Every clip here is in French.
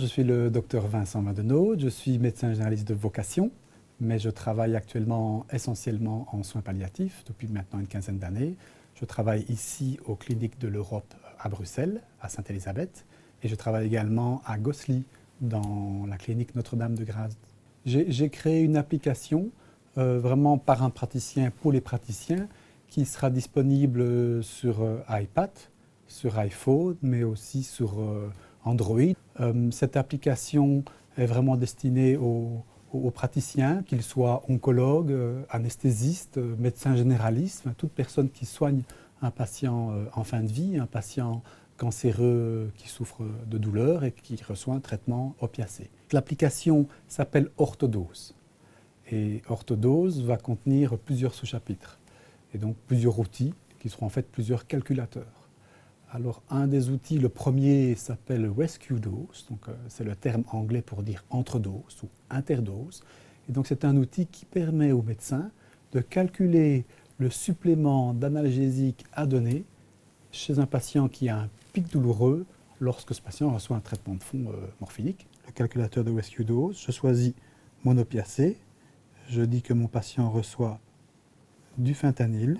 suis le docteur Vincent Madenot, je suis médecin généraliste de vocation, mais je travaille actuellement essentiellement en soins palliatifs depuis maintenant une quinzaine d'années. Je travaille ici aux cliniques de l'Europe à Bruxelles, à Sainte-Élisabeth, et je travaille également à Gosselies, dans la clinique Notre-Dame de Grâce. J'ai créé une application vraiment par un praticien pour les praticiens qui sera disponible sur iPad, sur iPhone, mais aussi sur Android. Cette application est vraiment destinée aux praticiens, qu'ils soient oncologues, anesthésistes, médecins généralistes, toute personne qui soigne un patient en fin de vie, un patient cancéreux qui souffre de douleur et qui reçoit un traitement opiacé. L'application s'appelle Orthodose. Et Orthodose va contenir plusieurs sous-chapitres et donc plusieurs outils qui seront en fait plusieurs calculateurs. Alors un des outils, le premier s'appelle Rescue Dose, donc c'est le terme anglais pour dire entre-dose ou interdose. Et donc c'est un outil qui permet aux médecins de calculer le supplément d'analgésique à donner chez un patient qui a un pic douloureux lorsque ce patient reçoit un traitement de fond morphinique. Le calculateur de Rescue Dose, je choisis mon opiacé, je dis que mon patient reçoit du fentanyl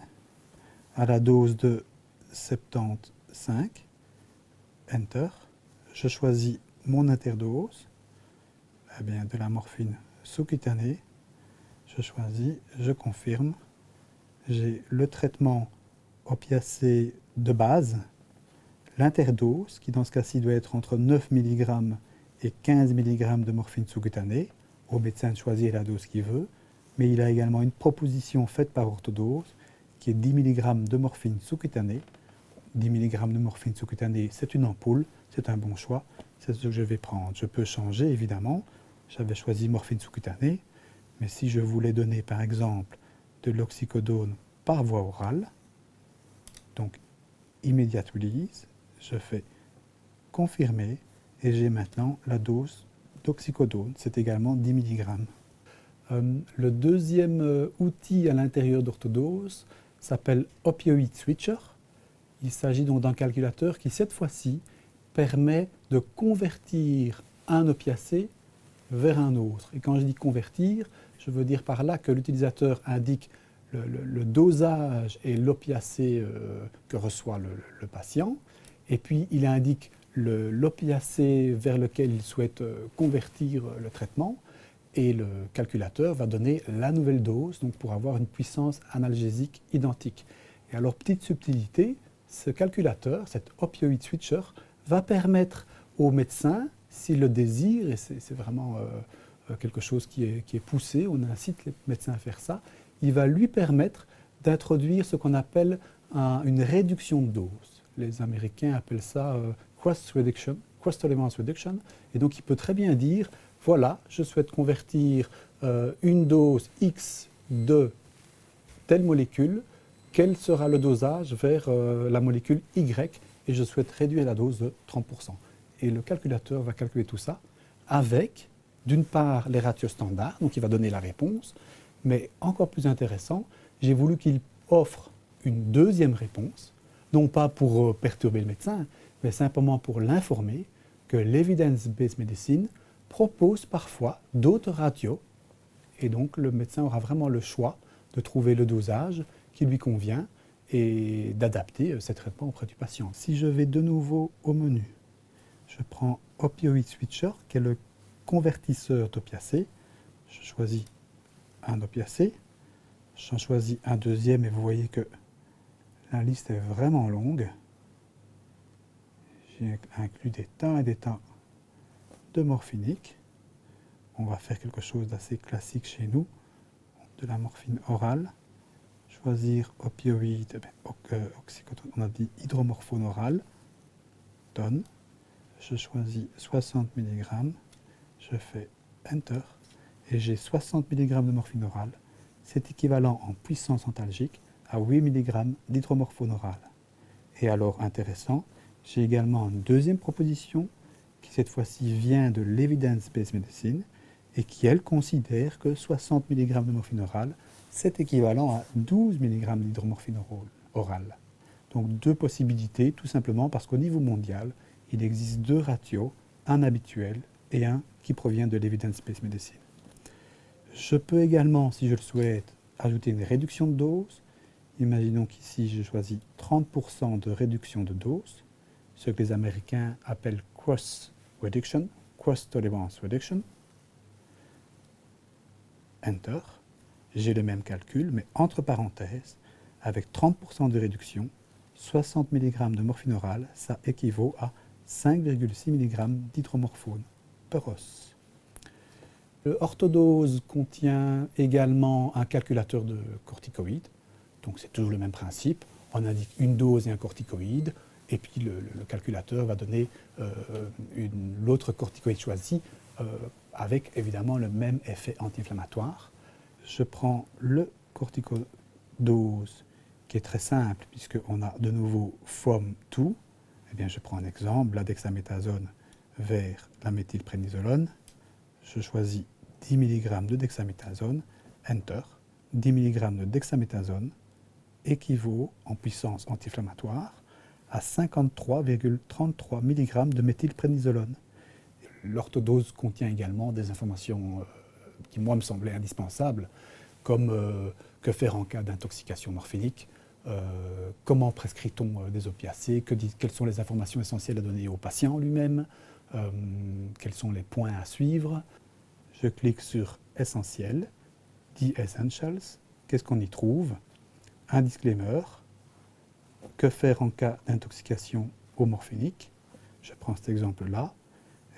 à la dose de 75, Enter. Je choisis mon interdose, de la morphine sous-cutanée. Je choisis, je confirme. J'ai le traitement opiacé de base, l'interdose, qui dans ce cas-ci doit être entre 9 mg et 15 mg de morphine sous-cutanée. Au médecin de choisir la dose qu'il veut. Mais il a également une proposition faite par Orthodose qui est 10 mg de morphine sous-cutanée. 10 mg de morphine sous-cutanée, c'est une ampoule, c'est un bon choix, c'est ce que je vais prendre. Je peux changer, évidemment. J'avais choisi morphine sous-cutanée, mais si je voulais donner, par exemple, de l'oxycodone par voie orale, donc immediate release, je fais confirmer et j'ai maintenant la dose d'oxycodone, c'est également 10 mg. Le deuxième outil à l'intérieur d'Orthodose s'appelle Opioid Switcher. Il s'agit donc d'un calculateur qui, cette fois-ci, permet de convertir un opiacé vers un autre. Et quand je dis convertir, je veux dire par là que l'utilisateur indique le dosage et l'opiacé que reçoit le patient, et puis il indique l'opiacé vers lequel il souhaite convertir le traitement, et le calculateur va donner la nouvelle dose donc pour avoir une puissance analgésique identique. Et alors, petite subtilité, ce calculateur, cet opioid switcher, va permettre au médecin, s'il le désire, et c'est vraiment quelque chose qui est poussé, on incite les médecins à faire ça, il va lui permettre d'introduire ce qu'on appelle une réduction de dose. Les Américains appellent ça cross-tolerance reduction, et donc il peut très bien dire, voilà, je souhaite convertir une dose X de telle molécule, quel sera le dosage vers la molécule Y, et je souhaite réduire la dose de 30%. Et le calculateur va calculer tout ça avec, d'une part, les ratios standards, donc il va donner la réponse, mais encore plus intéressant, j'ai voulu qu'il offre une deuxième réponse, non pas pour perturber le médecin, mais simplement pour l'informer que l'evidence-based medicine propose parfois d'autres ratios, et donc le médecin aura vraiment le choix de trouver le dosage qui lui convient et d'adapter ces traitements auprès du patient. Si je vais de nouveau au menu, je prends Opioid Switcher, qui est le convertisseur d'opiacés. Je choisis un opiacé, j'en choisis un deuxième, et vous voyez que la liste est vraiment longue. J'ai inclus des tas et des tas de morphinique. On va faire quelque chose d'assez classique chez nous, de la morphine orale. Choisir opioïde, oxycodone, on a dit hydromorphone oral, donne. Je choisis 60 mg, je fais Enter, et j'ai 60 mg de morphine orale. C'est équivalent en puissance antalgique à 8 mg d'hydromorphone oral. Et alors, intéressant, j'ai également une deuxième proposition qui cette fois-ci vient de l'Evidence-Based Medicine et qui, elle, considère que 60 mg de morphine orale, c'est équivalent à 12 mg d'hydromorphine orale. Donc deux possibilités, tout simplement parce qu'au niveau mondial, il existe deux ratios, un habituel et un qui provient de l'Evidence-Based Medicine. Je peux également, si je le souhaite, ajouter une réduction de dose. Imaginons qu'ici, je choisis 30% de réduction de dose, ce que les Américains appellent cross reduction, cross tolerance reduction. Enter. J'ai le même calcul, mais entre parenthèses, avec 30% de réduction, 60 mg de morphine orale, ça équivaut à 5,6 mg d'hydromorphone per os. Le orthodose contient également un calculateur de corticoïdes. Donc c'est toujours le même principe. On indique une dose et un corticoïde, et puis le calculateur va donner l'autre corticoïde choisi avec évidemment le même effet anti-inflammatoire. Je prends le corticodose qui est très simple puisqu'on a de nouveau from to. Eh bien, je prends un exemple, la dexaméthasone vers la méthylprénisolone. Je choisis 10 mg de dexaméthasone, enter. 10 mg de dexaméthasone équivaut en puissance anti-inflammatoire à 53,33 mg de méthylprénisolone. L'orthodose contient également des informations qui, moi, me semblaient indispensables, comme que faire en cas d'intoxication morphinique, comment prescrit-on des opiacés, quelles sont les informations essentielles à donner au patient lui-même, quels sont les points à suivre. Je clique sur « Essentiel », « The Essentials », qu'est-ce qu'on y trouve? Un disclaimer, que faire en cas d'intoxication au morphinique? Je prends cet exemple-là.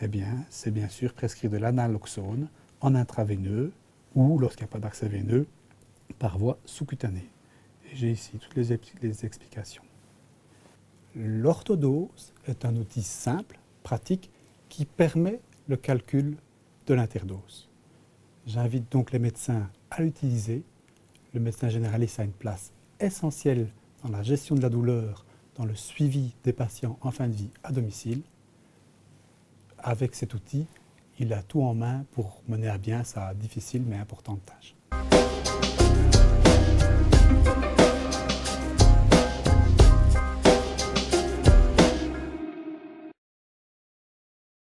Eh bien, c'est bien sûr prescrire de l'analoxone en intraveineux ou, lorsqu'il n'y a pas d'accès veineux, par voie sous-cutanée. Et j'ai ici toutes les explications. L'orthodose est un outil simple, pratique, qui permet le calcul de l'interdose. J'invite donc les médecins à l'utiliser. Le médecin généraliste a une place essentielle dans la gestion de la douleur, dans le suivi des patients en fin de vie à domicile. Avec cet outil, il a tout en main pour mener à bien sa difficile mais importante tâche.